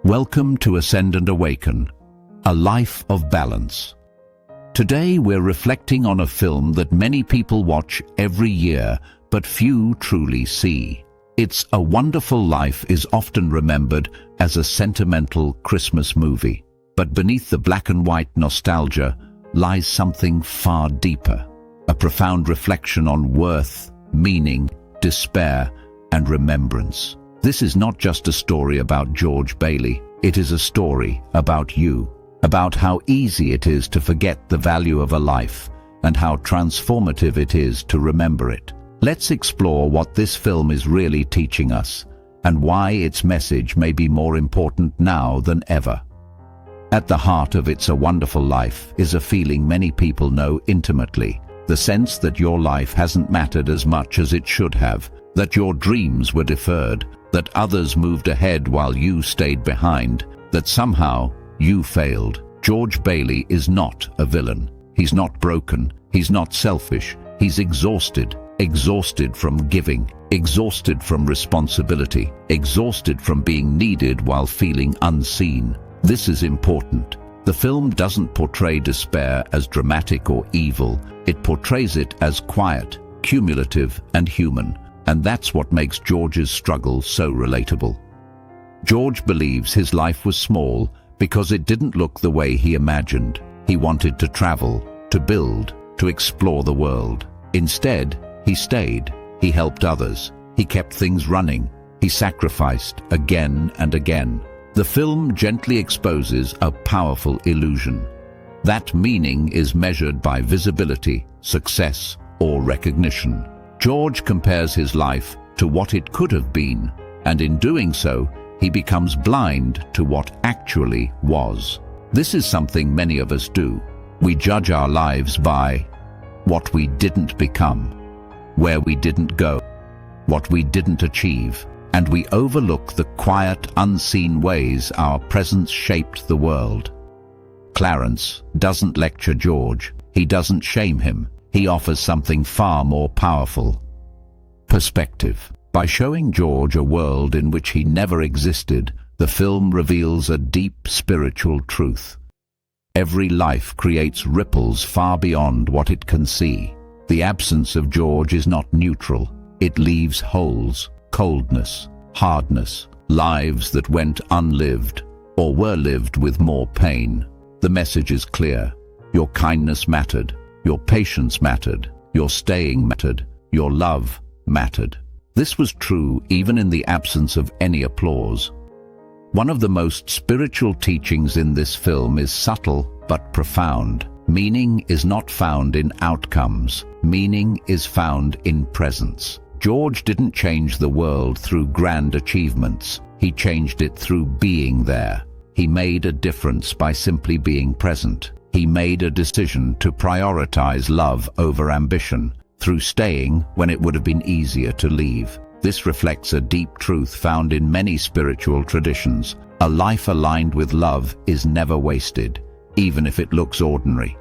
Welcome to Ascend and Awaken, a life of balance. Today we're reflecting on a film that many people watch every year, but few truly see. It's A Wonderful Life is often remembered as a sentimental Christmas movie. But beneath the black and white nostalgia lies something far deeper, a profound reflection on worth, meaning, despair, and remembrance. This is not just a story about George Bailey. It is a story about you, about how easy it is to forget the value of a life and how transformative it is to remember it. Let's explore what this film is really teaching us and why its message may be more important now than ever. At the heart of It's a Wonderful Life is a feeling many people know intimately, the sense that your life hasn't mattered as much as it should have, that your dreams were deferred, that others moved ahead while you stayed behind, that somehow you failed. George Bailey is not a villain. He's not broken. He's not selfish. He's exhausted. Exhausted from giving. Exhausted from responsibility. Exhausted from being needed while feeling unseen. This is important. The film doesn't portray despair as dramatic or evil. It portrays it as quiet, cumulative, and human. And that's what makes George's struggle so relatable. George believes his life was small because it didn't look the way he imagined. He wanted to travel, to build, to explore the world. Instead, he stayed. He helped others. He kept things running. He sacrificed again and again. The film gently exposes a powerful illusion. That meaning is measured by visibility, success, or recognition. George compares his life to what it could have been, and in doing so, he becomes blind to what actually was. This is something many of us do. We judge our lives by what we didn't become, where we didn't go, what we didn't achieve, and we overlook the quiet, unseen ways our presence shaped the world. Clarence doesn't lecture George. He doesn't shame him. He offers something far more powerful: perspective. By showing George a world in which he never existed, the film reveals a deep spiritual truth. Every life creates ripples far beyond what it can see. The absence of George is not neutral. It leaves holes, coldness, hardness, lives that went unlived or were lived with more pain. The message is clear. Your kindness mattered. Your patience mattered. Your staying mattered. Your love mattered. This was true even in the absence of any applause. One of the most spiritual teachings in this film is subtle but profound. Meaning is not found in outcomes. Meaning is found in presence. George didn't change the world through grand achievements. He changed it through being there. He made a difference by simply being present. He made a decision to prioritize love over ambition, through staying when it would have been easier to leave. This reflects a deep truth found in many spiritual traditions. A life aligned with love is never wasted, even if it looks ordinary.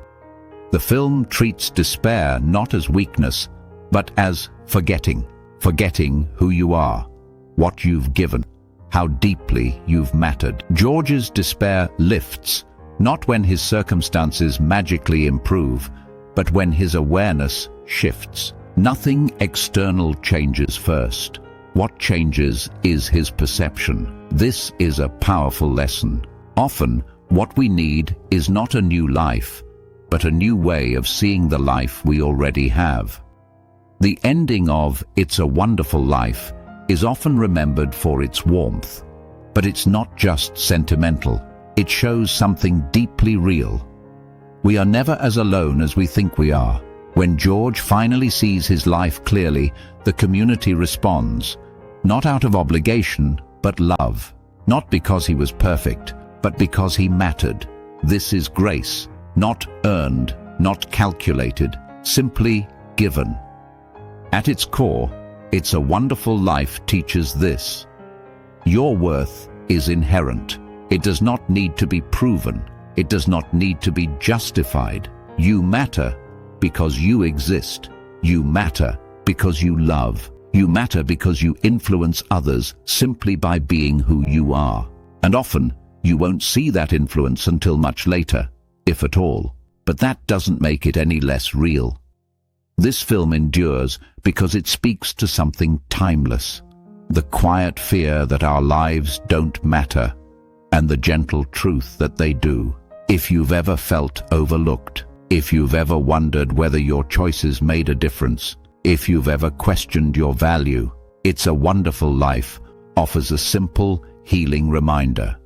The film treats despair not as weakness, but as forgetting. Forgetting who you are, what you've given, how deeply you've mattered. George's despair lifts, not when his circumstances magically improve, but when his awareness shifts. Nothing external changes first. What changes is his perception. This is a powerful lesson. Often, what we need is not a new life, but a new way of seeing the life we already have. The ending of It's a Wonderful Life is often remembered for its warmth, but it's not just sentimental. It shows something deeply real. We are never as alone as we think we are. When George finally sees his life clearly, the community responds, not out of obligation, but love. Not because he was perfect, but because he mattered. This is grace, not earned, not calculated, simply given. At its core, It's a Wonderful Life teaches this: your worth is inherent. It does not need to be proven. It does not need to be justified. You matter because you exist. You matter because you love. You matter because you influence others simply by being who you are. And often, you won't see that influence until much later, if at all. But that doesn't make it any less real. This film endures because it speaks to something timeless. The quiet fear that our lives don't matter, and the gentle truth that they do. If you've ever felt overlooked, if you've ever wondered whether your choices made a difference, if you've ever questioned your value, It's a Wonderful Life offers a simple, healing reminder.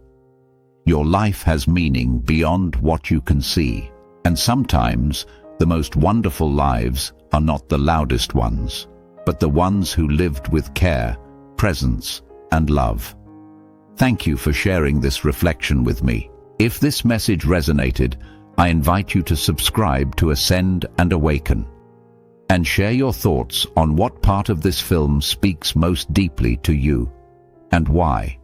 Your life has meaning beyond what you can see, and sometimes the most wonderful lives are not the loudest ones, but the ones who lived with care, presence, and love. Thank you for sharing this reflection with me. If this message resonated, I invite you to subscribe to Ascend and Awaken, and share your thoughts on what part of this film speaks most deeply to you, and why.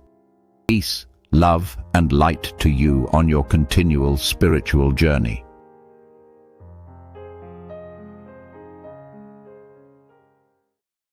Peace, love, and light to you on your continual spiritual journey.